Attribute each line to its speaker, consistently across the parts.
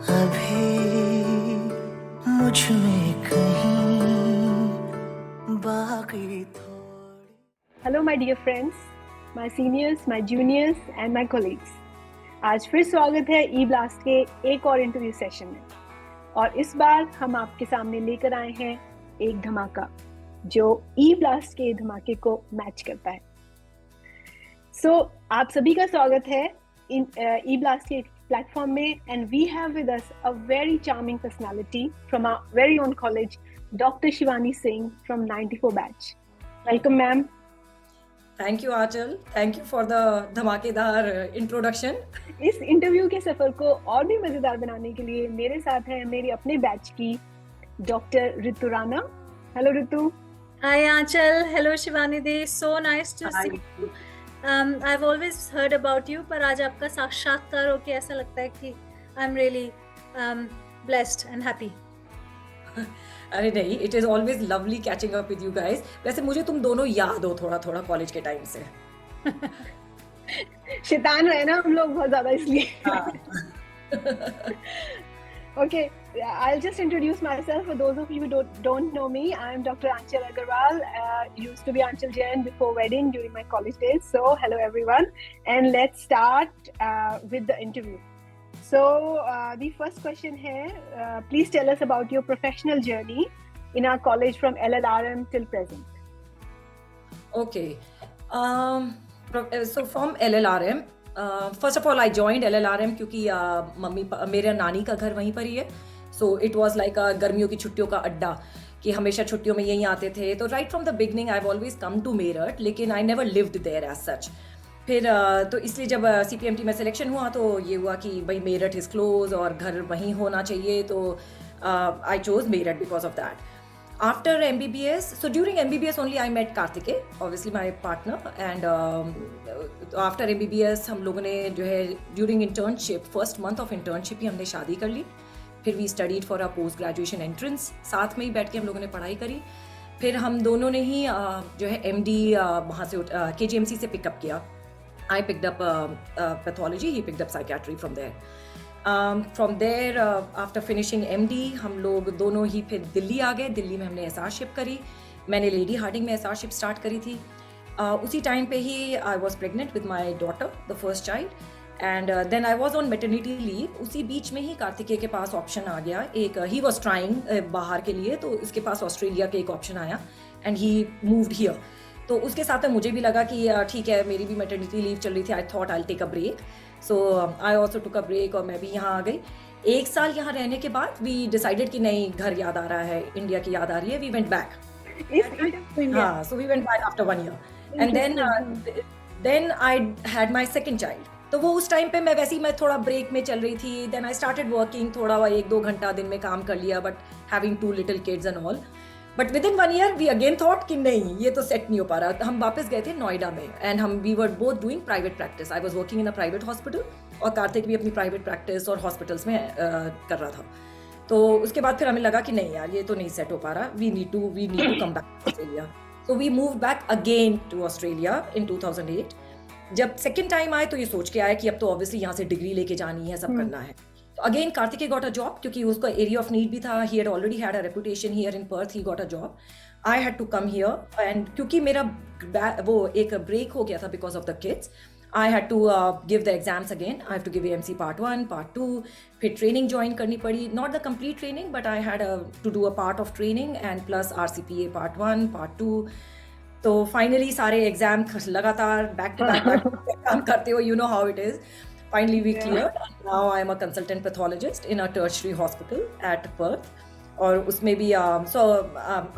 Speaker 1: अभी मुझ में कहीं बाकी थोड़ी।
Speaker 2: Hello my dear friends, my seniors, my juniors and my colleagues. आज फिर स्वागत है ई ब्लास्ट के एक और इंटरव्यू सेशन में। और इस बार हम आपके सामने लेकर आए हैं एक धमाका जो ई ब्लास्ट के धमाके को मैच करता है। आप सभी का स्वागत है इन ई ब्लास्ट के प्लेटफॉर्म में, and we have with us a very charming personality from our very own college, doctor Shivani Singh from 94 batch. Welcome ma'am.
Speaker 3: Thank you Aanchal, thank you for the धमाकेदार इंट्रोडक्शन।
Speaker 2: इस इंटरव्यू के सफर को और भी मजेदार बनाने के लिए मेरे साथ है मेरे अपने बैच की doctor Ritu Rana. Hello Ritu.
Speaker 4: Hi Anchal, hello Shivani Di, so nice to see you. I've always heard about you, पर आज आपका साक्षात्कार होके ऐसा लगता है कि I'm really blessed and happy.
Speaker 3: अरे नहीं, it is always lovely catching up with you guys. वैसे मुझे तुम दोनों याद हो थोड़ा थोड़ा कॉलेज के टाइम से।
Speaker 2: शैतान रहे ना हम लोग बहुत ज्यादा, इसलिए। Okay, I'll just introduce myself for those of you who don't know me. I'm Dr. Anchal Agarwal. Used to be Anchal Jain before wedding during my college days. So, hello everyone, and let's start with the interview. So, the first question here, please tell us about your professional journey in our college from LLRM till present.
Speaker 3: Okay, so from LLRM, first of all I joined LLRM क्योंकि मेरे नानी का घर वहीं पर ही है। सो it was like गर्मियों की छुट्टियों का अड्डा कि हमेशा छुट्टियों में यहीं आते थे। तो right from the beginning I always come to Meerut, लेकिन I never lived there as such. फिर तो इसलिए जब CPMT में सिलेक्शन हुआ तो ये हुआ कि भाई मेरठ इज़ क्लोज और घर वहीं होना चाहिए, तो I chose Meerut because of that. After MBBS, so during MBBS only I met Karthike, obviously my partner, and after MBBS हम लोगों ने जो है during internship, first month of internship ही हमने शादी कर ली। फिर we studied for a post graduation entrance, साथ में ही बैठ के हम लोगों ने पढ़ाई करी। फिर हम दोनों ने ही जो है MD वहाँ से KGMC से पिकअप किया। I picked up pathology, he picked up psychiatry from there. From there, after finishing MD, हम लोग दोनों ही फिर दिल्ली आ गए। दिल्ली में हमने SRship करी। मैंने लेडी हार्डिंग में SRship स्टार्ट करी थी। उसी टाइम पे ही I was pregnant with my daughter, the first child, and then I was on maternity leave. उसी बीच में ही कार्तिकेय के पास ऑप्शन आ गया एक, ही वॉज ट्राइंग बाहर के लिए, तो इसके पास ऑस्ट्रेलिया के एक ऑप्शन आया एंड ही मूव्ड हियर। तो उसके साथ में मुझे भी लगा कि ठीक है, मेरी भी मेटर्निटी लीव चल रही थी। I thought I take a break, so I also took a break और मैं भी यहाँ आ गई। एक साल यहाँ रहने के बाद वी डिसाइडेड कि नहीं, घर याद आ रहा है, इंडिया की याद आ रही है। We went back. हाँ, so we went back after 1 year and then I had my second child. तो वो उस टाइम पे मैं वैसे ही मैं थोड़ा ब्रेक में चल रही थी। देन आई स्टार्टेड वर्किंग, थोड़ा 1-2 घंटा दिन में काम कर लिया, but having 2 little kids and all. But within 1 year we again thought कि नहीं, ये तो सेट नहीं हो पा रहा। हम वापस गए थे नोएडा में and we were both doing private practice. I was working in a private hospital और कार्तिक भी अपनी प्राइवेट प्रैक्टिस और हॉस्पिटल्स में कर रहा था। तो उसके बाद फिर हमें लगा कि नहीं यार, ये तो नहीं सेट हो पा रहा, we need to come back to Australia. So we move back again to Australia in 2008। जब सेकेंड टाइम आए तो ये सोच के आए कि अब तो ऑब्वियसली यहाँ से डिग्री लेके जानी है, सब करना है। Again, Karthike got a job क्योंकि उसका area of need भी था। He had already had a reputation here in Perth. He got a job. I had to come here and क्योंकि मेरा वो एक break हो गया था because of the kids. I had to give the exams again. I have to give AMC part 1, part 2. फिर training join करनी पड़ी. Not the complete training, but I had to do a part of training and plus RCPA part 1, part 2. तो finally सारे exam लगातार back to back काम करते हो, you know how it is. Finally, we cleared. Now I am a consultant pathologist in a tertiary hospital at Perth. और उसमें भी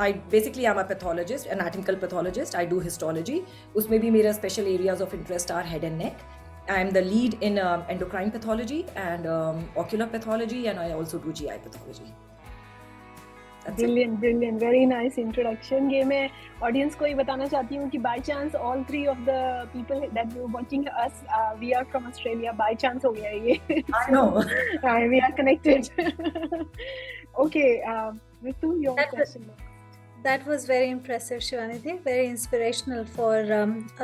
Speaker 3: I basically am a pathologist, anatomical pathologist. I do histology. उसमें भी मेरा special areas of interest are head and neck. I am the lead in endocrine pathology and ocular pathology, and I also do GI pathology.
Speaker 2: Brilliant, very nice introduction. ये मैं audience को ही बताना चाहती हूँ कि by chance all 3 of the people that were watching us, we are from Australia. By chance हो गया ये.
Speaker 3: I know.
Speaker 2: We are connected. Okay, Ritu, your question.
Speaker 4: that was very impressive, Shivanidhi. Very inspirational for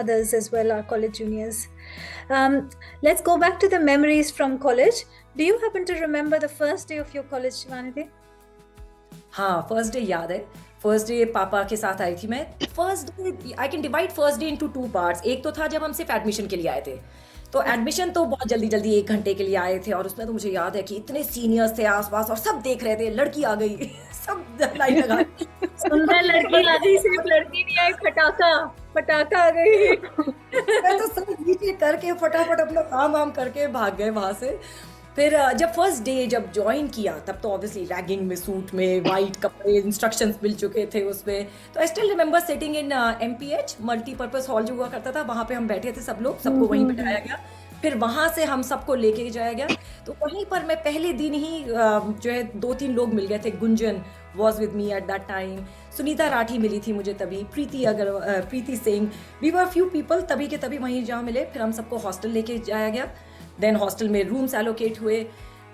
Speaker 4: others as well, our college juniors. Let's go back to the memories from college. Do you happen to remember the first day of your college, Shivanidhi?
Speaker 3: हाँ, first day याद है. First day पापा के साथ आई थी मैं. First day I can divide first day into two parts. एक तो था जब हम सिर्फ एडमिशन के लिए आए थे. तो एडमिशन तो बहुत जल्दी जल्दी 1 घंटे के लिए आए थे, और उसमें तो मुझे याद है कि इतने सीनियर्स थे आसपास और सब देख रहे थे. लड़की आ गई सब लाइन लगा.
Speaker 4: सुंदर लड़की आ गई, सिर्फ लड़की नहीं आई, पटाखा आ गई.
Speaker 3: मैं तो सब नीचे करके फटाफट अपना काम वाम करके भाग गए वहां से. फिर जब फर्स्ट डे जब ज्वाइन किया तब तो ऑब्वियसली रैगिंग में, सूट में, वाइट कपड़े, इंस्ट्रक्शंस मिल चुके थे उसमें. तो I still remember sitting in MPH multipurpose hall जो हुआ करता था, वहां पे हम बैठे थे सब लोग, सबको वहीं बिठाया गया. फिर वहां से हम सबको लेके जाया गया. तो वहीं पर मैं पहले दिन ही जो है 2-3 लोग मिल गए थे. Gunjan was with me at that time. Sunita Rathi मिली थी मुझे तभी. Preeti Singh. We were few people तभी के तभी वहीं जहाँ मिले. फिर हम सबको हॉस्टल लेके जाया गया. देन हॉस्टल में रूम्स एलोकेट हुए.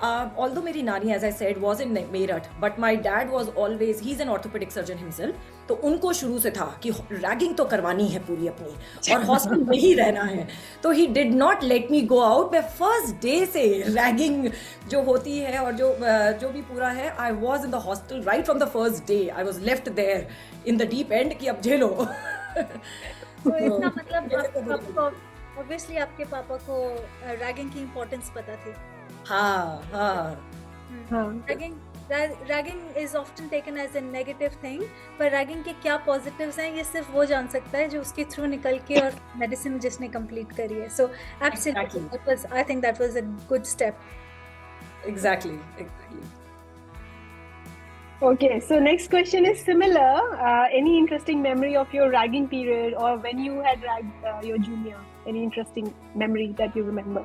Speaker 3: ऑल्दो मेरी नानी as I said was in Meerut, but my dad was always, he is an orthopaedic surgeon himself. तो उनको शुरू से था कि रैगिंग तो करवानी है पूरी अपनी और हॉस्टल में ही रहना है. तो he did not let me go out. मैं फर्स्ट डे से रैगिंग जो होती है और जो भी पूरा है, I was in the hostel right from the first day. I was left there in the deep end कि अब झेलो.
Speaker 4: तो इसका मतलब ऑब्वियसली आपके पापा को रैगिंग की इम्पोर्टेंस पता थी.
Speaker 3: हाँ.
Speaker 4: Ragging is often taken as a negative thing, पर रैगिंग के क्या पॉजिटिव्स हैं ये सिर्फ वो जान सकता है जो उसके थ्रू निकल के और मेडिसिन जिसने कंप्लीट करी है. So absolutely I think that was a good step.
Speaker 3: Exactly.
Speaker 2: Okay, so next question is similar. Any interesting memory of your ragging period or when you had ragged your junior? Any interesting memory that you remember?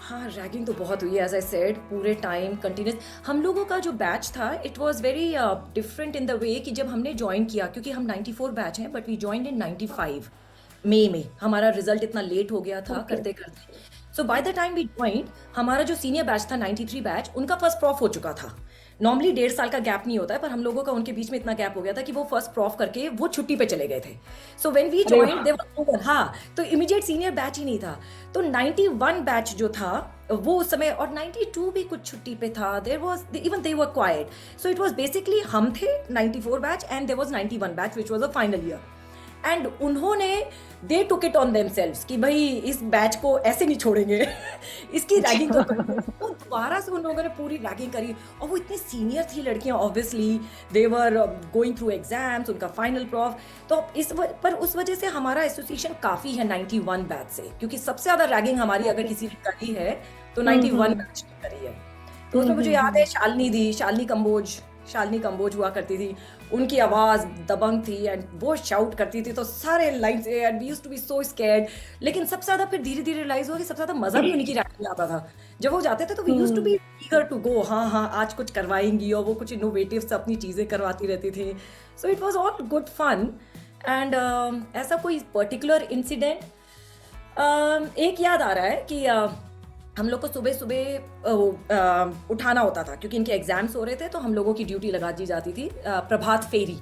Speaker 3: हाँ, ragging तो बहुत हुई है as I said. पूरे time continuous. हम लोगों का जो बैच था it was very different in the वे कि जब हमने ज्वाइन किया, क्योंकि हम 94 बैच हैं बट वी ज्वाइन इन 95 मई में. हमारा रिजल्ट इतना लेट हो गया था करते करते. So by the time we join, हमारा जो सीनियर बैच था 93 बैच, उनका फर्स्ट प्रॉफ हो चुका था. नॉर्मली 1.5 साल का गैप नहीं होता है, पर हम लोगों का उनके बीच में इतना गैप हो गया था कि वो फर्स्ट प्रॉफ करके वो छुट्टी पे चले गए थे. So when we joined they were over. हाँ, तो इमीडिएट सीनियर बैच ही नहीं था. तो 91 बैच जो था वो उस समय, और 92 भी कुछ छुट्टी पे था. There was even they were quite. So it was basically हम थे 94 batch and there was 91 batch which was a final year. And उन्होंने they took it on themselves कि भाई इस बैच को ऐसे नहीं छोड़ेंगे. इसकी रैगिंग तो दोबारा से उन लोगों ने पूरी रैगिंग करी. और वो इतनी सीनियर थी लड़कियां, obviously they were going through exams, उनका फाइनल प्रॉफ. तो पर उस वजह से हमारा एसोसिएशन काफ़ी है 91 बैच से, क्योंकि सबसे ज़्यादा रैगिंग हमारी अगर किसी ने करी है तो 91 बैच ने करी है. तो उसमें मुझे याद है शालिनी कंबोज हुआ करती थी. उनकी आवाज़ दबंग थी एंड वो शाउट करती थी तो सारे लाइन से, and we used to be so scared. लेकिन सबसे ज़्यादा फिर धीरे धीरे रियलाइज हुआ कि सबसे ज़्यादा मज़ा भी उन्हीं की रैगिंग में आता था. जब वो जाते थे तो we used to be eager to go. हाँ आज कुछ करवाएंगी, और वो कुछ इनोवेटिव से अपनी चीज़ें करवाती रहती थी. So it was all good fun. And ऐसा कोई पर्टिकुलर इंसिडेंट एक याद आ रहा है कि हम लोग को सुबह सुबह उठाना होता था, क्योंकि इनके एग्जाम्स हो रहे थे. तो हम लोगों की ड्यूटी लगा दी जाती थी प्रभात फेरी,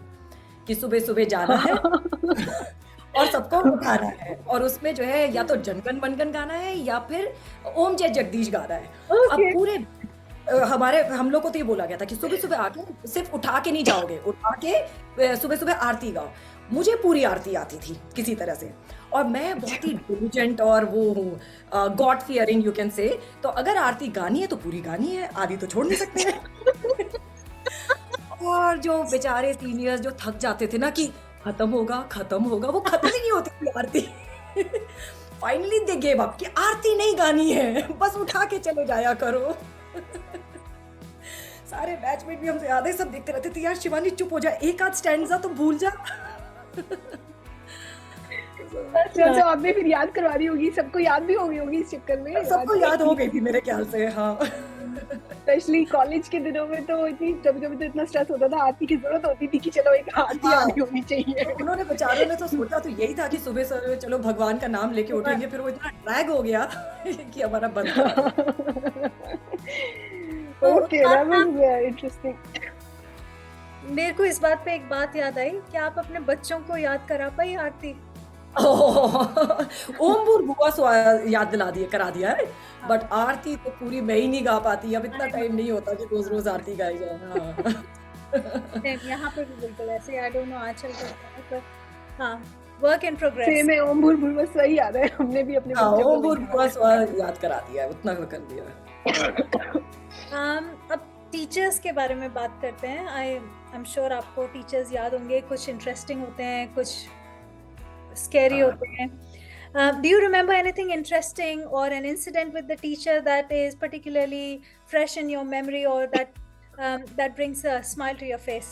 Speaker 3: कि सुबह सुबह जाना है और सबको उठाना है. और उसमें जो है या तो जनगण मनगण गाना है या फिर ओम जय जगदीश गाना है. अब पूरे हम लोग को तो ये बोला गया था कि सुबह सुबह आके सिर्फ उठा के नहीं जाओगे, उठा के सुबह सुबह आरती गाओ. मुझे पूरी आरती आती थी किसी तरह से, और मैं बहुत ही डिलिजेंट और वो हूँ God fearing you can say. तो अगर आरती गानी है तो पूरी गानी है, आधी तो छोड़ नहीं सकते हैं. और जो बेचारे सीनियर्स जो थक जाते थे ना कि खत्म होगा, वो खत्म ही नहीं होती थी आरती. फाइनली दे गिव अप कि आरती नहीं गानी है, बस उठा के चले जाया करो. सारे बैचमेट भी हमसे याद है, सब देखते रहते थे यार शिवानी चुप हो जा, एक आध स्टैंडा तो भूल जा.
Speaker 2: अच्छा, आपने फिर याद करवा दी होगी, सबको याद भी हो गई होगी इस चक्कर में.
Speaker 3: सबको याद हो गई थी मेरे ख्याल से. हाँ,
Speaker 2: स्पेशली कॉलेज के दिनों में तो जब तो इतना स्ट्रेस होता था, आरती की जरूरत होती थी कि चलो एक आरती आनी होनी चाहिए.
Speaker 3: उन्होंने बेचारों ने तो सोचा तो यही था कि सुबह सुबह चलो भगवान का नाम लेके उठेंगे. फिर वो इतना ड्रैग हो गया कि हमारा बंद.
Speaker 2: Okay, that was interesting.
Speaker 4: मेरे को इस बात पे एक बात याद आई कि आप अपने बच्चों को याद करा पाई आरती?
Speaker 3: ओम बुर बुआ सो याद दिला दिया करा दिया है, बट आरती तो पूरी मैं ही नहीं गा पाती, अब इतना टाइम नहीं होता कि रोज रोज आरती गाई जाए। हाँ।
Speaker 4: यहाँ पे भी बिल्कुल ऐसे, आई डोंट नो आजकल का, पर हाँ, वर्क इन प्रोग्रेस।
Speaker 2: सेम है, ओम भूर भूर बस वही याद है, हमने भी अपने
Speaker 3: हाँ,
Speaker 2: बच्चों को
Speaker 3: ओम बुर
Speaker 2: नहीं
Speaker 3: बुआ
Speaker 2: याद
Speaker 3: सो याद करा दिया है, उतना कर दिया है।
Speaker 4: अब टीचर्स के बारे में बात करते हैं। आई एम श्योर आपको टीचर्स याद होंगे, कुछ इंटरेस्टिंग होते हैं, कुछ स्कैरी
Speaker 3: हाँ।
Speaker 4: होते हैं। Do you remember anything interesting or an incident with the teacher that is particularly fresh in your memory, or that brings a smile to your face?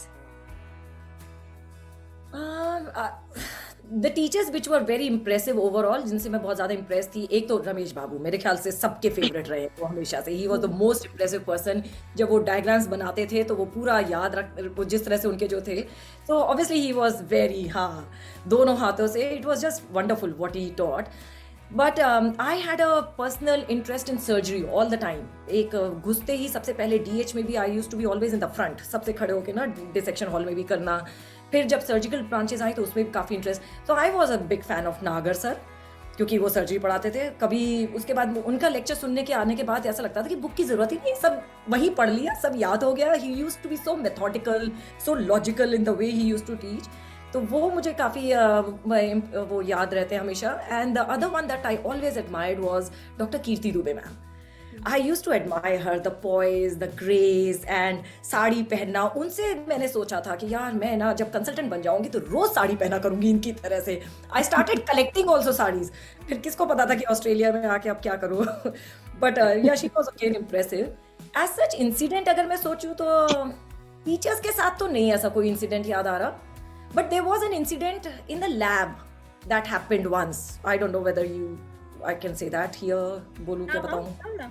Speaker 3: The teachers which were very impressive overall, जिनसे मैं बहुत ज्यादा impress थी, एक तो रमेश बाबू मेरे ख्याल से सबके फेवरेट रहे वो हमेशा से। He was the most impressive person. जब वो डायग्राम्स बनाते थे तो वो पूरा याद रख, वो जिस तरह से उनके जो थे, तो ऑब्वियसली ही वॉज वेरी, हाँ, दोनों हाथों से, it was just wonderful what he taught. But I had a personal interest in surgery all the time. एक घुसते ही सबसे पहले DH में भी I used to be always in the front, सबसे खड़े होके ना डिसेक्शन हॉल में भी करना। फिर जब सर्जिकल ब्रांचेस आई तो उसमें भी काफ़ी इंटरेस्ट। तो I was a big fan of नागर सर, क्योंकि वो सर्जरी पढ़ाते थे। कभी उसके बाद उनका लेक्चर सुनने के आने के बाद ऐसा लगता था कि बुक की ज़रूरत ही नहीं, सब वहीं पढ़ लिया, सब याद हो गया। He used to be so methodical, so logical in the way he used to teach. तो वो मुझे काफ़ी वो याद रहते हैं हमेशा। And the other one that I always admired was doctor Kirti Dubey ma'am. I used to admire her, the poise, the grace and sari पहनना। उनसे मैंने सोचा था कि यार मैं ना जब कंसल्टेंट बन जाऊंगी तो रोज साड़ी पहना करूंगी इनकी तरह से। I started collecting also saris. फिर किसको पता था कि ऑस्ट्रेलिया में आके अब क्या करूँ। But yeah, she was again impressive. As such incident अगर मैं सोचूं तो टीचर्स के साथ तो नहीं ऐसा कोई इंसिडेंट याद आ रहा। But there was an incident in the lab that happened once. I don't know whether I can say that here, बोलूं क्या बताऊं।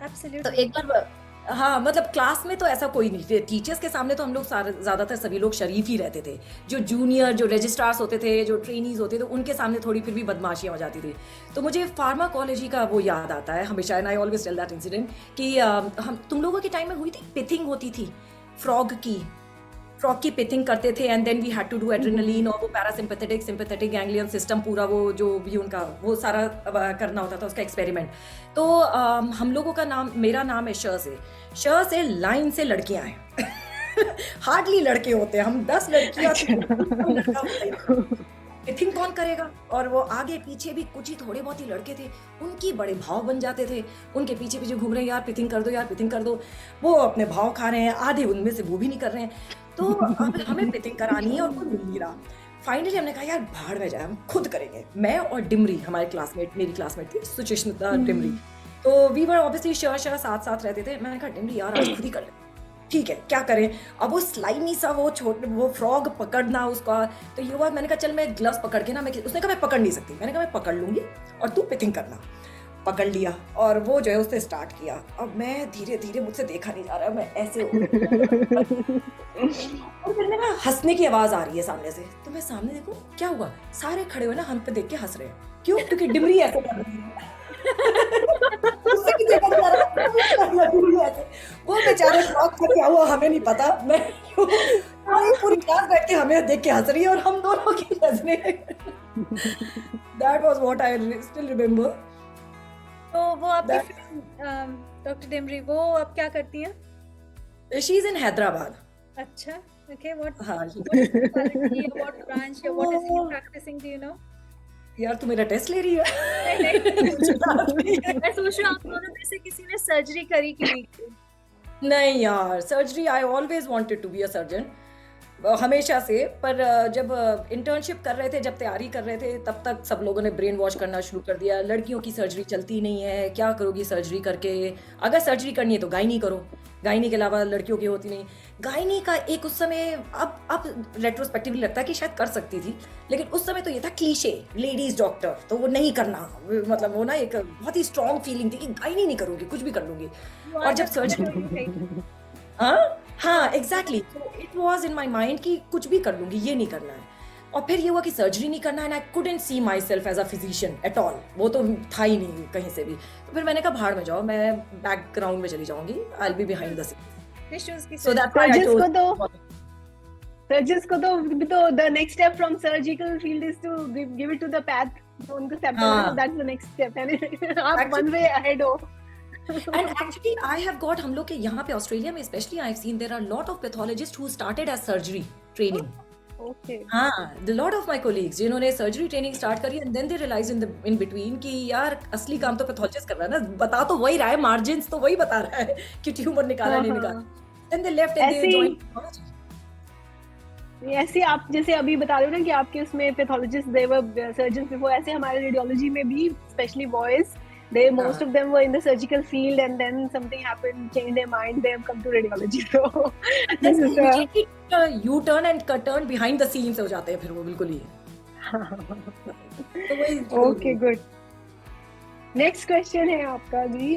Speaker 4: Absolutely.
Speaker 3: तो एक बार, हाँ, मतलब क्लास में तो ऐसा कोई नहीं थे, टीचर्स के सामने तो हम लोग ज़्यादातर सभी लोग शरीफ ही रहते थे। जो जूनियर, जो रजिस्ट्रार्स होते थे, जो ट्रेनीज होते थे, उनके सामने थोड़ी फिर भी बदमाशियाँ हो जाती थी। तो मुझे फार्माकोलॉजी का वो याद आता है हमेशा, and I always tell that incident कि हम तुम लोगों के टाइम में हुई थी, पिथिंग होती थी फ्रॉग की पिथिंग करते थे, and then we had to do adrenaline और वो पैरासिम्पैथेटिक सिंपैथेटिक गैंग्लियन सिस्टम पूरा वो जो भी उनका वो सारा करना होता था उसका एक्सपेरिमेंट। तो हम लोगों का नाम, मेरा नाम है श से लाइन से लड़कियां हैं। हार्डली लड़के होते हैं, हम 10 लड़कियां। पिथिंग कौन करेगा? और वो आगे पीछे भी कुछ ही थोड़े बहुत ही लड़के थे, उनकी बड़े भाव बन जाते थे, उनके पीछे पीछे घूम रहे हैं, यार पिथिंग कर दो, यार पिथिंग कर दो। वो अपने भाव खा रहे हैं, आधे उनमें से वो भी नहीं कर रहे हैं। तो अब हमें पिथिंग करानी है और कोई मिल नहीं रहा। फाइनली हमने कहा यार भाड़ में जाए, हम खुद करेंगे। मैं और डिमरी, हमारे क्लासमेट, मेरी क्लासमेट थी सुचिस्मिता डिमरी, तो वी वर ऑब्वियसली साथ रहते थे। मैंने कहा डिमरी यार आज खुद ही कर ले। ठीक है, क्या करें? अब वो स्लाइमी सा वो फ्रॉग पकड़ना उसका, तो ये हुआ, मैंने कहा चल मैं ग्लव्स पकड़ के ना, उसने कहा मैं पकड़ नहीं सकती, मैंने कहा मैं पकड़ लूंगी और तू पिथिंग करना। पकड़ लिया और वो जो है उसने स्टार्ट किया। अब मैं धीरे धीरे, मुझसे देखा नहीं जा रहा, मैं ऐसे और फिर ना हंसने की आवाज आ रही है सामने से। तो मैं सामने देखूं क्या हुआ, सारे खड़े हुए ना हम पे देख के हंस रहे हैं। क्यों? क्योंकि डिमरी ऐसे कर रही है। उससे भी देखा जा रहा है, वो बेचारे फ्रॉक का क्या हुआ हमें नहीं पता। मैं पूरी क्लास बैठ के हमें देख के हंस रही है और हम दोनों की हंसने। That was what I still remember.
Speaker 4: तो वो आपकी डॉक्टर डिमरी, वो अब क्या करती हैं?
Speaker 3: She is in Hyderabad.
Speaker 4: अच्छा, okay, what
Speaker 3: हाँ,
Speaker 4: quality, what branch, what is she practicing, do you know?
Speaker 3: यार तू मेरा टेस्ट ले रही है?
Speaker 4: मैं सोच रही हूँ आप दोनों में से किसी ने सर्जरी करी कि नहीं की?
Speaker 3: नहीं यार, surgery I always wanted to be a surgeon, हमेशा से। पर जब इंटर्नशिप कर रहे थे, जब तैयारी कर रहे थे, तब तक सब लोगों ने ब्रेन वॉश करना शुरू कर दिया। लड़कियों की सर्जरी चलती नहीं है, क्या करोगी सर्जरी करके? अगर सर्जरी करनी है तो गायनी करो, गायनी के अलावा लड़कियों की होती नहीं। गायनी का एक उस समय, अब रेट्रोस्पेक्टिवली लगता है कि शायद कर सकती थी, लेकिन उस समय तो ये था क्लीशे, लेडीज डॉक्टर, तो वो नहीं करना, मतलब वो ना एक बहुत ही स्ट्रॉन्ग फीलिंग थी कि गायनी नहीं करूंगी, कुछ भी कर लूंगी। और जब सर्जरी, हाँ exactly, it was in my mind कि कुछ भी कर लूंगी, ये नहीं करना है। और फिर ये हुआ कि सर्जरी नहीं करना है, and I couldn't see myself as a physician at all, वो तो था ही नहीं कहीं से भी। तो फिर मैंने कहा भाड़ में जाओ, मैं बैकग्राउंड में चली जाऊंगी, I will be behind the scenes.
Speaker 4: Tissues की
Speaker 3: so that's
Speaker 2: why I told. Surgeons को तो the next step from surgical field is to give it to the path. जो उनको step
Speaker 3: हाँ.
Speaker 2: that's the next step. And आप
Speaker 3: Actually-
Speaker 2: one way ahead हो.
Speaker 3: And actually, I have got हम लोग के यहाँ पे ऑस्ट्रेलिया में especially I've seen there are a lot of pathologists who started as surgery training.
Speaker 2: Okay.
Speaker 3: हाँ, the lot of my colleagues जिन्होंने सर्जरी ट्रेनिंग स्टार्ट करी and then they realize in between कि यार असली काम तो पैथोलॉजिस्ट कर रहा है ना, बता तो वही रहा है, मार्जिन्स तो वही बता रहा है कि ट्यूमर निकाला नहीं निकाला. Then they left and they
Speaker 2: ऐसी-
Speaker 3: joined pathology.
Speaker 2: ऐसे आप जैसे अभी बता रहे हो ना कि आपके उसमें पैथोलॉजिस्ट दे वर सर्जन्स बिफोर, ऐसे हमारे रेडियोलॉजी में भी specially boys they most of them were in the surgical field and then something happened, changed their mind, they have come to radiology. So this is
Speaker 3: U turn and turn behind the scenes हो जाते हैं फिर वो बिल्कुल ही. तो वही
Speaker 2: okay, good. Next question है आपका जी.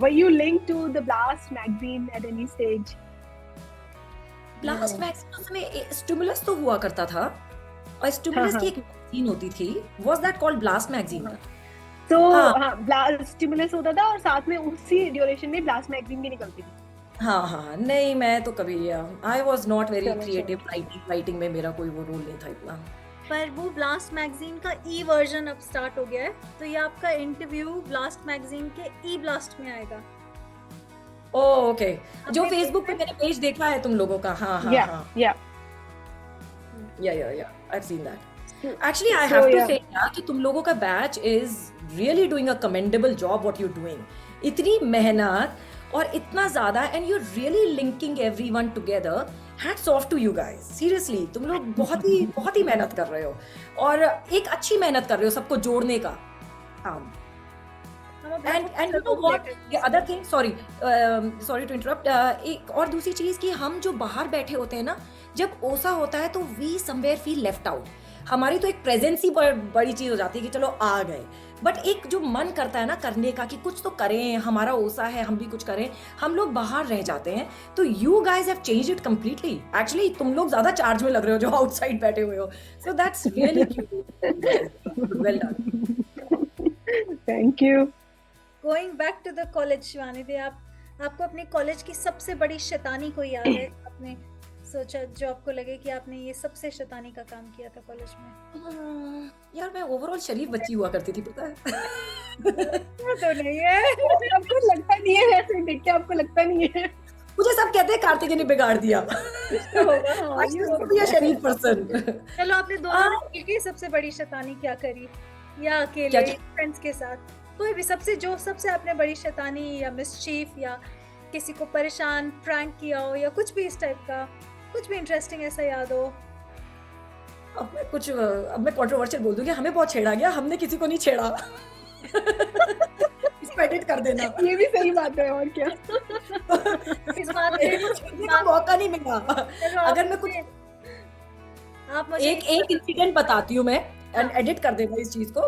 Speaker 2: Were you linked to the Blast magazine at any stage?
Speaker 3: Blast magazine उसमें स्टिमुलस तो हुआ करता था और स्टिमुलस
Speaker 2: हाँ,
Speaker 3: की एक मैगजीन होती थी. Was that called blast magazine?
Speaker 2: तो
Speaker 3: हाँ.
Speaker 2: हाँ, ब्लास्ट स्टिमुलस होता था और साथ में उसी ड्यूरेशन में ब्लास्ट मैगजीन भी निकलती थी.
Speaker 3: हाँ हाँ नहीं मैं तो कभी आई वाज नॉट वेरी
Speaker 2: चलो,
Speaker 3: क्रिएटिव. राइटिंग में मेरा कोई वो रोल नहीं था इतना.
Speaker 4: पर वो ब्लास्ट मैगजीन का ई वर्जन अब स्टार्ट हो गया है, तो ये आपका इंटरव्यू ब्लास्ट मैगजीन के ई ब्लास्ट में आएगा.
Speaker 3: ओके, जो
Speaker 4: आपने
Speaker 3: फेसबुक पे मैंने पेज देखा है तुम लोगों का. हाँ हाँ
Speaker 2: Yeah,
Speaker 3: हाँ
Speaker 2: yeah.
Speaker 3: या I've seen that. Actually, I
Speaker 2: So,
Speaker 3: have to
Speaker 2: yeah.
Speaker 3: say ना कि तुम लोगों का batch is really doing a commendable job what you're doing. इतनी मेहनत और इतना ज़्यादा and you're really linking everyone together. Hats off to you guys. Seriously, तुम लोग बहुत ही मेहनत कर रहे हो और एक अच्छी मेहनत कर रहे हो सबको जोड़ने का काम. And you know what? The other thing, sorry to interrupt. एक और दूसरी चीज कि हम जो बाहर बैठे होते हैं ना, जब ओसा होता है तो we somewhere feel left out. हमारी तो एक प्रेजेंस ही बड़ी चीज हो जाती है कि चलो आ गए. बट एक जो मन करता है ना करने का कि कुछ तो करें, हमारा ओसा है हम भी कुछ करें, हम लोग बाहर रह जाते हैं. तो you guys have changed it completely. Actually तुम लोग ज्यादा चार्ज में लग रहे हो जो आउटसाइड बैठे हुए हो. So that's really cute. Well done.
Speaker 2: Thank you.
Speaker 4: Going back to the college, Shivani di, आपको अपने कॉलेज की सबसे बड़ी शैतानी कोई याद है? आपने सोचा जो आपको लगे कि आपने ये सबसे शैतानी का काम किया था कॉलेज में?
Speaker 3: यार मैं ओवरऑल शरीफ बच्ची हुआ करती थी, पता है.
Speaker 4: वो तो नहीं है.
Speaker 2: आपको लगता नहीं है, वैसे देख के आपको लगता नहीं है.
Speaker 3: मुझे सब कहते हैं कार्तिक ने बिगाड़ दिया.
Speaker 2: हाँ,
Speaker 3: I used to be a Sharif person.
Speaker 4: चलो, आपने दोनों ने मिलकर सबसे बड़ी शैतानी क्या करी, या अकेले
Speaker 3: क्या?
Speaker 4: फ्रेंड्स के साथ? कोई भी सबसे आपने बड़ी शैतानी या मिसचीफ या किसी को परेशान प्रैंक किया हो या कुछ भी इस टाइप का, कुछ भी इंटरेस्टिंग ऐसा याद हो?
Speaker 3: अब मैं कंट्रोवर्शियल बोल दूंगी, हमें बहुत छेड़ा गया, हमने किसी को नहीं छेड़ा. इसको एडिट कर देना.
Speaker 2: ये भी सही बात है, और क्या.
Speaker 4: इस बात पे
Speaker 3: छेड़ने का मौका नहीं मिला. अगर मैं कुछ
Speaker 4: आप मुझे
Speaker 3: एक इंसिडेंट बताती हूँ मैं, एंड एडिट कर देना इस चीज को,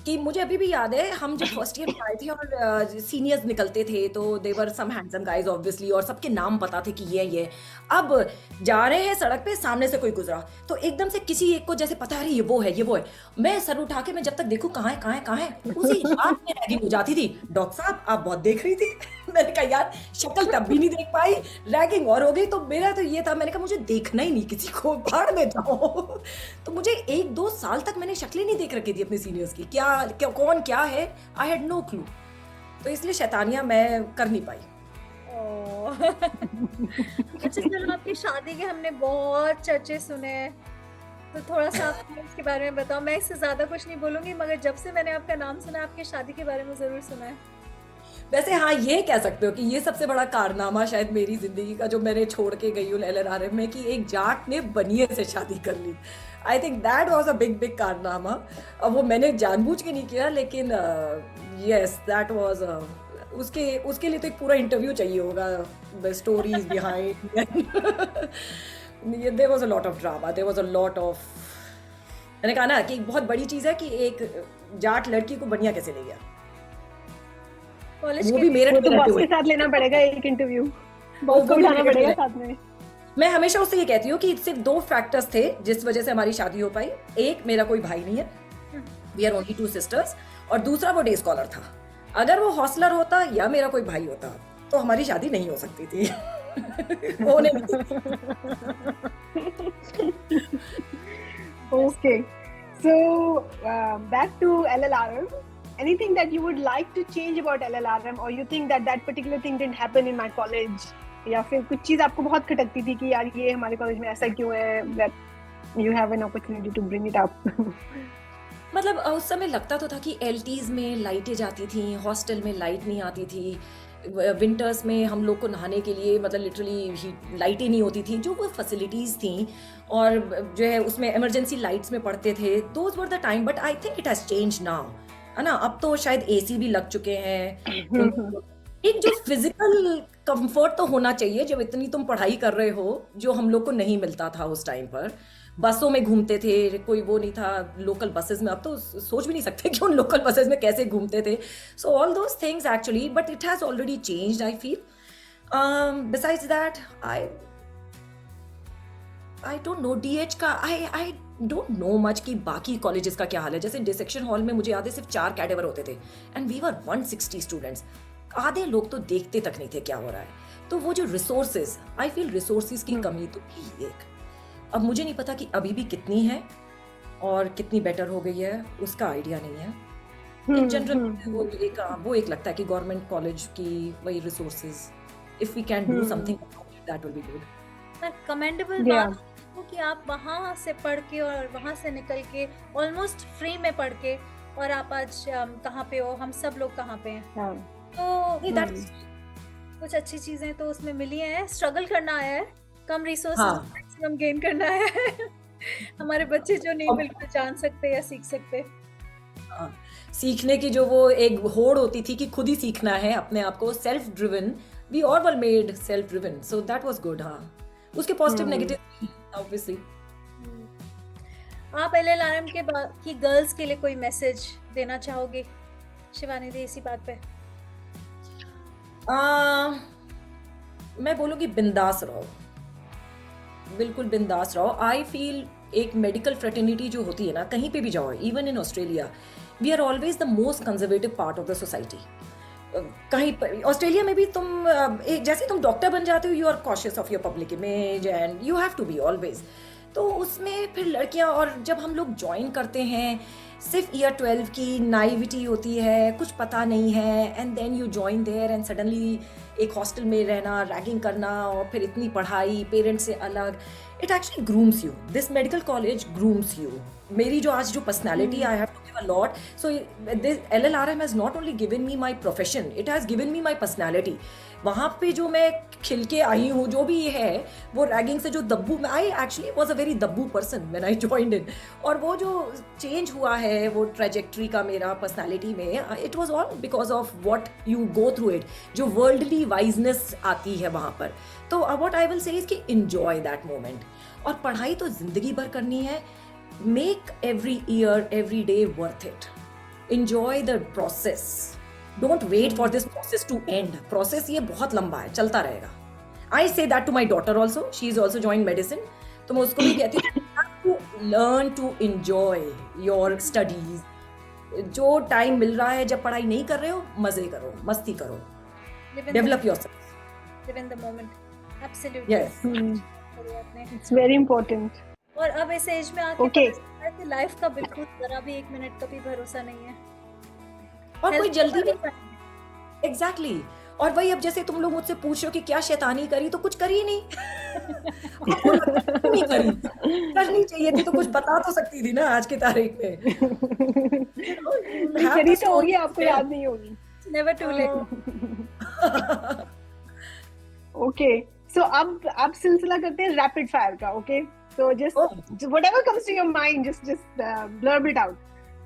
Speaker 3: कि मुझे अभी भी याद है हम जब फर्स्ट ईयर में आए थे और सीनियर्स निकलते थे तो दे वर सम हैंडसम गाइज ऑब्वियसली, और सबके नाम पता थे कि ये. अब जा रहे हैं सड़क पे, सामने से कोई गुजरा तो एकदम से किसी एक को जैसे पता है ये वो है. मैं सर उठा के मैं जब तक देखूं कहाँ है उसी रात में रैगिंग हो जाती थी. डॉक्टर साहब आप बहुत देख रही थी. मैंने कहा यार शक्ल तब भी नहीं देख पाई, रैगिंग और हो गई. तो मेरा तो ये था, मैंने कहा मुझे देखना ही नहीं किसी को, भाड़ में जाओ. तो मुझे 1-2 साल तक मैंने शक्लें नहीं देख रखी थी अपने सीनियर्स की, कौन क्या है, आई हैड नो क्लू. तो इसलिए शैतानियां मैं कर नहीं पाई.
Speaker 4: अच्छा, चलो, आपकी शादी के हमने बहुत चर्चे सुने हैं, तो थोड़ा सा आप इसके बारे में बताओ. मैं इससे ज्यादा कुछ नहीं बोलूंगी, मगर जब से मैंने आपका नाम सुना, आपकी शादी के बारे में जरूर सुना है.
Speaker 3: वैसे हाँ, ये कह सकते हो कि ये सबसे बड़ा कारनामा शायद मेरी जिंदगी का जो मैंने छोड़ के गई हूँ LLRM में, कि एक जाट ने बनिए से शादी कर ली. I think that was a big कारनामा. अब वो मैंने जानबूझ के नहीं किया, लेकिन यस दैट वॉज उसके लिए तो एक पूरा इंटरव्यू चाहिए होगा, stories behind. There was a lot of drama, there was a lot of. मैंने कहा ना कि एक बहुत बड़ी चीज है कि एक जाट लड़की को बनिया कैसे ले गया.
Speaker 4: कॉलेज
Speaker 3: वो
Speaker 4: के
Speaker 3: भी मेरे
Speaker 2: वो तो
Speaker 3: रहते
Speaker 2: बॉस
Speaker 3: हुए.
Speaker 2: के साथ लेना पड़ेगा एक इंटरव्यू,
Speaker 3: वो
Speaker 2: बॉस को
Speaker 3: भी
Speaker 2: बिठाना
Speaker 3: मेरे
Speaker 2: पड़ेगा
Speaker 3: लिए.
Speaker 2: साथ में.
Speaker 3: मैं हमेशा उससे ये कहती हूँ कि सिर्फ 2 फैक्टर्स थे जिस वजह से हमारी शादी हो पाई. एक, मेरा कोई भाई नहीं है, वी आर ओनली 2 सिस्टर्स. और दूसरा, वो डे स्कॉलर था. अगर वो हॉस्टलर होता या मेरा कोई भाई होता तो हमारी शादी नहीं हो सकती थी. होने नहीं देती।
Speaker 2: Okay. So back to LLRM. Anything that you would like to change about LLRM, or you think that that particular thing didn't happen in my college, या फिर कुछ चीज आपको बहुत खटकती थी कि यार ये हमारे कॉलेज में ऐसा क्यों है, that you have an opportunity to bring it up.
Speaker 3: मतलब उस समय लगता तो था कि एलटीज में लाइटें जाती थी, हॉस्टल में लाइट नहीं आती थी, विंटर्स में हम लोग को नहाने के लिए मतलब लिटरली लाइटें नहीं होती थी, जो वो फैसिलिटीज़ थी और जो है उसमें इमरजेंसी लाइट्स में पढ़ते थे, those were the time, but I think it has change now, है ना। अब तो शायद एसी भी लग चुके हैं। एक जो फिजिकल कंफर्ट तो होना चाहिए जब इतनी तुम पढ़ाई कर रहे हो, जो हम लोग को नहीं मिलता था उस टाइम पर। बसों में घूमते थे, कोई वो नहीं था, लोकल बसेस में, अब तो सोच भी नहीं सकते कि उन लोकल बसेस में कैसे घूमते थे। So all those things actually, but it has already changed I feel. Besides that I don't know DH का, आई डोंट नो मच कि बाकी कॉलेजेस का क्या हाल है। जैसे डिसेक्शन हॉल में मुझे याद है सिर्फ 4 कैडेवर होते थे एंड वी वर 160 स्टूडेंट्स। आधे लोग तो देखते तक नहीं थे क्या हो रहा है। तो वो जो रिसोर्सेज, आई फील रिसोर्सेज की कमी तो थी एक। अब मुझे नहीं पता कि अभी भी कितनी है और कितनी बेटर हो गई है, उसका आइडिया नहीं है। इन जनरल वो एक लगता है कि गवर्नमेंट कॉलेज की वही resources, if we can do something that will be good.
Speaker 4: Commendable
Speaker 2: Yeah.
Speaker 4: बात है कि आप वहाँ से पढ़ के और वहाँ से निकल के ऑलमोस्ट फ्री में पढ़ के, और आप आज कहाँ पे हो, हम सब लोग कहाँ पे हैं।
Speaker 2: हाँ.
Speaker 4: तो
Speaker 3: That's
Speaker 4: कुछ अच्छी चीजें तो उसमें मिली हैं। स्ट्रगल करना आया है, कम
Speaker 3: हाँ।
Speaker 4: रिसोर्सेज मैक्सिमम गेन करना आया है। हमारे बच्चे जो नहीं बिल्कुल जान सकते या सीख सकते।
Speaker 3: हाँ, सीखने की जो वो एक होड़ होती थी कि खुद ही सीखना है अपने आप को, self driven, we all were made self driven, so that was good. हाँ, उसके पॉजिटिव नेगेटिव ऑब्वियसली।
Speaker 4: आप एलएलआरएम की गर्ल्स के लिए कोई मैसेज देना चाहोगे शिवानी दी इसी बात पे?
Speaker 3: मैं बोलूँगी बिंदास रहो, बिल्कुल बिंदास रहो। आई फील एक मेडिकल फ्रेटर्निटी जो होती है ना, कहीं पे भी जाओ, even in Australia, we are always the most conservative part of the society. कहीं पर ऑस्ट्रेलिया में भी तुम जैसे तुम डॉक्टर बन जाते हो, you are cautious of your public image and you have to be always. तो उसमें फिर लड़कियां, और जब हम लोग ज्वाइन करते हैं, सिर्फ ईयर 12 की नाइविटी होती है, कुछ पता नहीं है, and then you join there and suddenly एक हॉस्टल में रहना, रैगिंग करना, और फिर इतनी पढ़ाई, पेरेंट्स से अलग, it actually grooms you. This medical college grooms you. मेरी जो आज जो personality I have to give a lot, so this LLRM has not only given me my profession, it has given me my personality. वहाँ पे जो मैं खिल के आई हूँ, जो भी ये है, वो रैगिंग से जो दब्बू, I actually was a very दब्बू person when I joined in, और वो जो चेंज हुआ है वो ट्रेजेक्ट्री का मेरा पर्सनैलिटी में, it was all because of what you go through it, जो वर्ल्डली वाइजनेस आती है वहाँ पर। तो वॉट आई विल से इज कि enjoy दैट मोमेंट। और पढ़ाई तो जिंदगी भर करनी है, make every year every day worth it, enjoy the process, don't wait for this process to end. Process ये बहुत लंबा है, चलता रहेगा। I say that to my daughter also, she is also joined medicine, तो मैं उसको भी कहती हूँ, you have to learn to enjoy your studies। जो टाइम मिल रहा है, जब पढ़ाई नहीं कर रहे हो, मजे करो, मस्ती करो, develop yourself,
Speaker 4: live in the moment, absolutely।
Speaker 3: yes।
Speaker 2: It's very important.
Speaker 4: और अब इस एज में आके
Speaker 2: Okay.
Speaker 4: पता चलता है कि लाइफ का बिल्कुल जरा भी 1 मिनट का भी भरोसा नहीं है,
Speaker 3: और कोई
Speaker 4: Health
Speaker 3: जल्दी
Speaker 4: का
Speaker 3: नहीं,
Speaker 4: भरोसा नहीं है।
Speaker 3: एग्जैक्टली। और वही, अब जैसे तुम लोग मुझसे पूछ रहे हो कि क्या शैतानी करी, तो कुछ करी नहीं। आपको लगता है कि नहीं करी, करनी चाहिए थी, तो कुछ बता तो सकती थी ना आज की तारीख में।
Speaker 2: नहीं करी तो होगी, आपको याद नहीं होगी।
Speaker 4: Never too late।
Speaker 2: Okay, so अब सिलसिला करते हैं रैपिड फायर का। Okay, so just whatever comes to your mind, just blurb it out.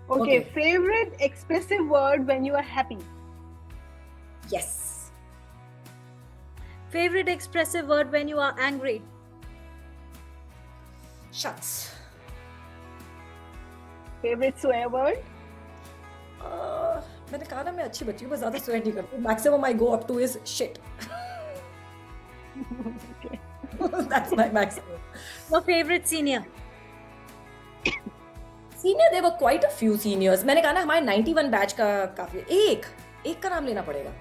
Speaker 2: Okay,
Speaker 3: Okay.
Speaker 2: favorite expressive word when you are happy?
Speaker 3: Yes.
Speaker 4: Favorite expressive word when you are angry?
Speaker 3: Shucks.
Speaker 2: Favorite swear word?
Speaker 3: मैंने कहा ना मैं अच्छी बच्ची हूँ, मैं ज्यादा sweat नहीं करती। Maximum I go up to is shit.
Speaker 2: Okay.
Speaker 3: That's my maximum.
Speaker 4: Your favorite senior?
Speaker 3: Senior, there were quite a few seniors. मैंने कहा ना हमारे 91 बैच का काफी, एक का नाम लेना पड़ेगा।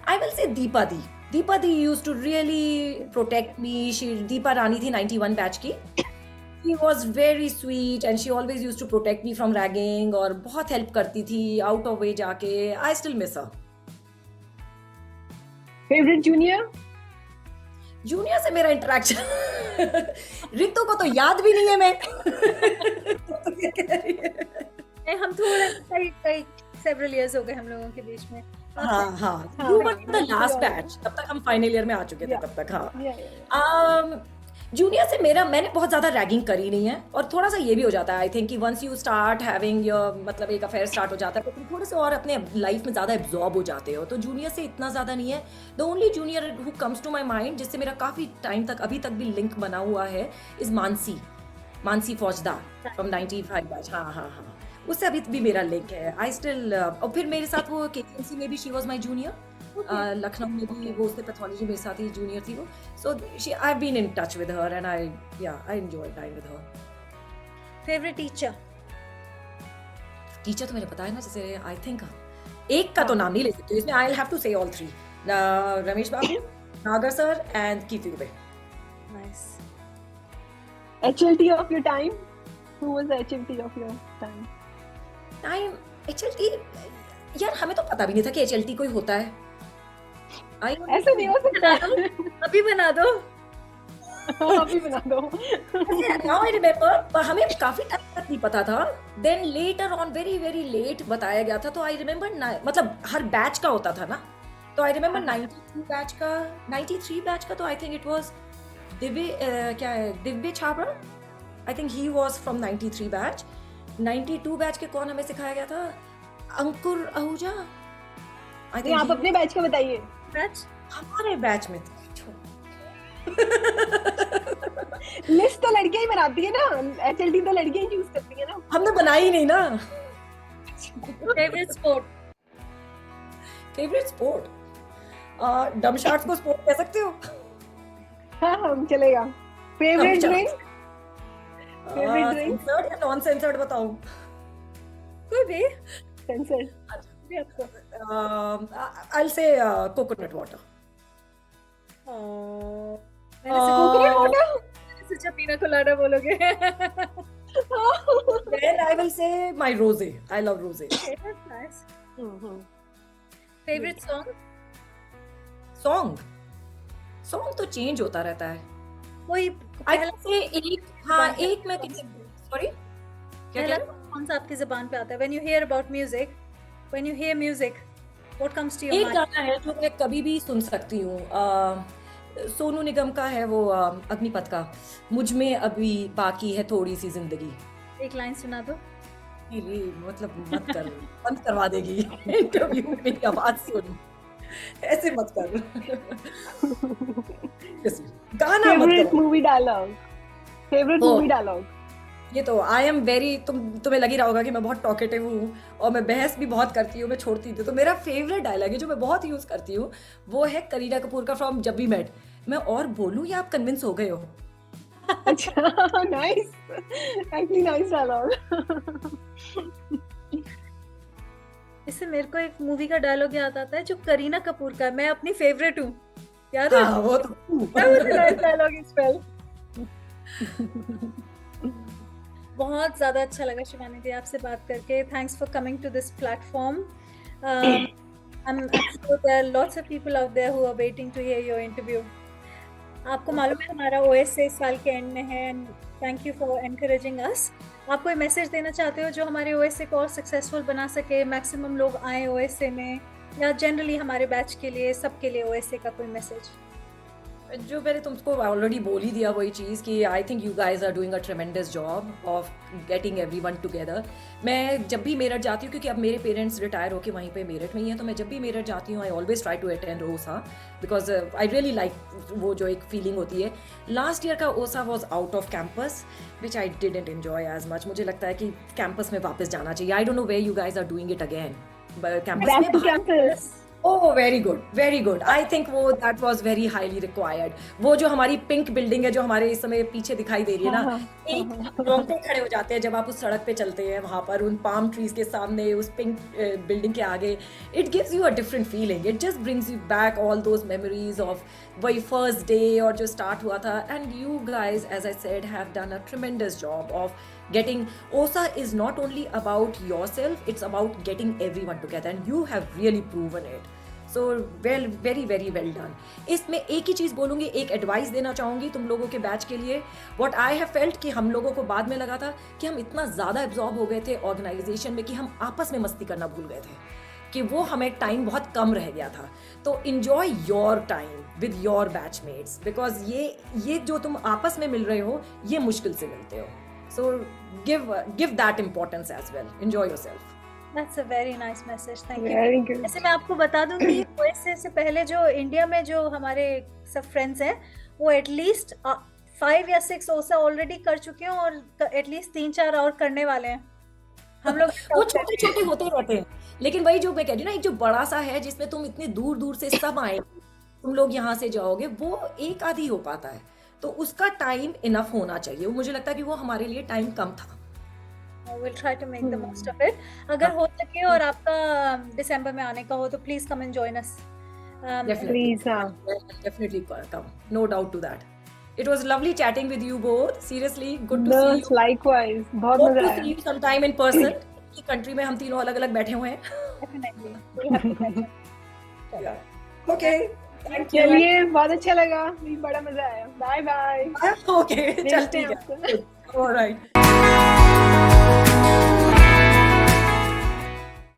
Speaker 3: I will say Deepa the, Deepa Di used to really protect me. Deepa Rani थी 91 बैच की. She was very sweet and she always used to protect me from ragging और बहुत help करती थी out of way जाके. I still miss her.
Speaker 2: Favorite junior?
Speaker 3: Junior से मेरा interaction Ritu को तो याद भी नहीं है मैं. तो क्या कह रही है?
Speaker 4: हम थोड़ा कई several years हो गए हम लोगों के बीच में.
Speaker 3: हाँ you were the last batch. तब तक हम फाइनल ईयर में आ चुके थे
Speaker 2: Yeah.
Speaker 3: तब तक. हाँ
Speaker 2: Yeah, yeah.
Speaker 3: जूनियर से मैंने बहुत ज़्यादा रैगिंग करी नहीं है. और थोड़ा सा ये भी हो जाता है आई थिंक कि once you start having your मतलब एक अफेयर स्टार्ट हो जाता है तो तुम थोड़े से और अपने लाइफ में ज़्यादा एब्जॉर्ब हो जाते हो. तो जूनियर से इतना ज़्यादा नहीं है. The only junior who comes to my mind जिससे मेरा काफ़ी टाइम तक अभी तक भी लिंक बना हुआ है इज़ मानसी फौजदार फ्रॉम 95 बैच. हाँ उससे अभी भी मेरा लिंक है. आई स्टिल और फिर मेरे साथ वो केएमसी में भी she was my junior. Lucknow में भी वो उससे पैथोलॉजी मेरे साथ ही जूनियर थी वो. So she I been in touch with her and I enjoy time with her.
Speaker 4: Favorite teacher?
Speaker 3: Teacher तो मैंने बताया ना जैसे आई थिंक एक का तो नाम नहीं ले सकती इसमें. आई हैव टू से ऑल थ्री. रमेश बाबू, नागर sir and Kirti Dubey.
Speaker 4: Nice.
Speaker 2: HLT of your time? Who was the HLT of your time?
Speaker 3: Time HLT यार हमें तो पता भी नहीं था कि HLT कोई होता है.
Speaker 2: ऐसा नहीं हो सकता.
Speaker 4: अभी बना दो.
Speaker 2: अभी बना दो.
Speaker 3: नाउ आई रिमेम्बर हमें काफी टाइम तक नहीं पता था. Then later on very very late बताया गया था. तो आई रिमेम्बर मतलब हर बैच का होता था ना. तो आई रिमेम्बर 93 बैच का तो I think it was Divya Chhabra. I think he was from 93 batch. 92 batch के कौन हमें सिखाया गया था? अंकुर आहूजा. आई
Speaker 2: नहीं, आप
Speaker 3: थिंक
Speaker 2: अपने बैच का बताइए.
Speaker 4: Batch?
Speaker 3: हमारे बैच में थे.
Speaker 2: लिस्ट तो लड़कियां ही बनाती है ना. HLT तो लड़कियां ही यूज करती है ना.
Speaker 3: हमने बनाई नहीं ना.
Speaker 4: Favorite sport?
Speaker 3: फेवरेट स्पोर्ट डम शॉट्स को स्पोर्ट कह सकते हो.
Speaker 2: हाँ चलेगा. फेवरेट
Speaker 3: अच्छा.
Speaker 2: ड्रिंक? Favorite drink?
Speaker 3: सेंसर्ड या नॉन सेंसर्ड बताओ.
Speaker 4: कोई भी.
Speaker 2: सेंसर.
Speaker 4: भी आपको.
Speaker 3: I will say coconut water.
Speaker 4: मैंने सोचा पीना कोलाडा बोलोगे.
Speaker 3: Then I will say my rose. I love rose.
Speaker 4: Nice. Favorite song?
Speaker 3: Song तो चेंज होता रहता है.
Speaker 4: कोई
Speaker 3: आई
Speaker 4: पहला
Speaker 3: से एक मैं सॉरी क्या
Speaker 4: पहला
Speaker 3: कह रहे
Speaker 4: कौन सा आपकी जुबान पे आता है? When you hear about music, when you hear music, what comes to
Speaker 3: हो?
Speaker 4: your
Speaker 3: एक
Speaker 4: mind?
Speaker 3: गाना है जो मैं कभी भी सुन सकती हूँ. सोनू निगम का है वो अग्निपथ का. मुझ में अभी बाकी है थोड़ी सी जिंदगी.
Speaker 4: एक लाइन सुना दो.
Speaker 3: ये मतलब मत कर. बंद करवा देगी इंटरव्यू में मेरी आवाज सुन. ऐसे मत कर. गाना मत
Speaker 2: फेवरेट
Speaker 3: करो.
Speaker 2: Movie dialogue? Favourite
Speaker 3: Oh.
Speaker 2: Movie dialogue?
Speaker 3: ये तो आई एम वेरी तुम्हें लग ही रहा होगा कि मैं बहुत टॉकेटिव हूँ और मैं बहस भी बहुत करती हूँ. मैं छोड़ती थी. तो मेरा फेवरेट डायलॉग है जो मैं बहुत यूज करती हूँ वो है करीना कपूर का फ्रॉम जब वी मेट. मैं और बोलूँ या आप कन्विंस हो गए हो?
Speaker 2: अच्छा. नाइस. Actually nice dialogue.
Speaker 4: इससे मेरे को एक मूवी का डायलॉग याद आता है जो करीना कपूर का है. मैं अपनी फेवरेट हूँ. याद है?
Speaker 3: हाँ वो तो
Speaker 2: That was a nice dialogue as well.
Speaker 4: बहुत ज़्यादा अच्छा लगा शिवानी दी आपसे बात करके. Thanks for coming to this platform. I'm sure there are lots of people out there who are waiting to hear your interview. आपको मालूम है हमारा OSA इस साल के एंड में है. And thank you for encouraging अस. आप कोई मैसेज देना चाहते हो जो हमारे OSA को और सक्सेसफुल बना सके, मैक्सिमम लोग आए OSA में, या जनरली हमारे बैच के लिए सबके लिए OSA का कोई मैसेज?
Speaker 3: जो मैंने तुमको ऑलरेडी बोल ही दिया वही चीज़ कि I think you guys are doing a tremendous job of getting everyone together. मैं जब भी मेरठ जाती हूँ क्योंकि अब मेरे पेरेंट्स रिटायर होके वहीं पे मेरठ में ही हैं. तो मैं जब भी मेरठ जाती हूँ I always try to attend OSA because I really like वो जो एक फीलिंग होती है. लास्ट ईयर का OSA was out of campus which I didn't enjoy as much. मुझे लगता है कि कैंपस में वापस जाना चाहिए. I don't know where you guys are doing it again. Campus
Speaker 2: Back to
Speaker 3: में
Speaker 2: campus.
Speaker 3: Oh very good very good. I think वो that was very highly required. वो जो हमारी पिंक बिल्डिंग है जो हमारे इस समय पीछे दिखाई दे रही है
Speaker 2: हाँ
Speaker 3: ना,
Speaker 2: हाँ
Speaker 3: एक रोंगटे खड़े हो जाते हैं जब आप उस सड़क पे चलते हैं वहां पर उन पाम ट्रीज के सामने उस पिंक बिल्डिंग के आगे। It gives you a different feeling, it just brings you back all those memories of वही फर्स्ट डे और जो स्टार्ट हुआ था। And you guys as I said have done a tremendous job of getting OSA is not only about yourself, it's about getting everyone together and you have really proven it. So well, very very well done. इसमें एक ही चीज़ बोलूँगी, एक advice देना चाहूँगी तुम लोगों के batch के लिए। What I have felt कि हम लोगों को बाद में लगा था कि हम इतना ज़्यादा एब्जॉर्ब हो गए थे ऑर्गेनाइजेशन में कि हम आपस में मस्ती करना भूल गए थे, कि वो हमें टाइम बहुत कम रह गया था। तो enjoy your time with your batchmates because ये जो तुम आपस में मिल रहे हो ये मुश्किल से मिलते हो। So give that importance as well. Enjoy yourself.
Speaker 4: That's a very nice message. Thank you.
Speaker 2: Very good.
Speaker 4: ऐसे मैं आपको बता दूं कि USA से पहले जो इंडिया में जो हमारे सब फ्रेंड्स हैं वो एटलीस्ट 5 या 6 ओसा ऑलरेडी कर चुके हैं और एटलीस्ट 3-4 और करने वाले हैं। हम लोग
Speaker 3: वो छोटे छोटे होते रहते हैं, लेकिन वही जो मैं कह रही हूँ ना, एक जो बड़ा सा है जिसमें तुम इतनी दूर दूर से सब आए, तुम लोग यहाँ से जाओगे, वो एक आधी हो पाता है। तो उसका टाइम इनफ होना चाहिए। मुझे लगता है कि वो हमारे लिए टाइम कम था।
Speaker 4: we'll try to make the most of it. अगर हो सके और आपका दिसंबर में आने का हो तो please come and join us.
Speaker 3: Definitely.
Speaker 2: Please,
Speaker 3: Definitely come. No doubt to that. It was lovely chatting with you both. Seriously, good to see
Speaker 2: no,
Speaker 3: you.
Speaker 2: likewise. बहुत
Speaker 3: Hope
Speaker 2: मजा
Speaker 3: to see
Speaker 2: आया।
Speaker 3: you sometime in person. की country में हम तीनों अलग अलग बैठे हुए हैं।
Speaker 4: Definitely. We'll have to catch up.
Speaker 3: Yeah. Okay. Thank you.
Speaker 2: चलिए, बहुत अच्छा लगा, भी बड़ा मजा आया। Bye bye.
Speaker 3: Okay. चल
Speaker 2: मिलते
Speaker 3: ठीक
Speaker 2: हैं
Speaker 3: है।
Speaker 2: आपको।
Speaker 3: All right.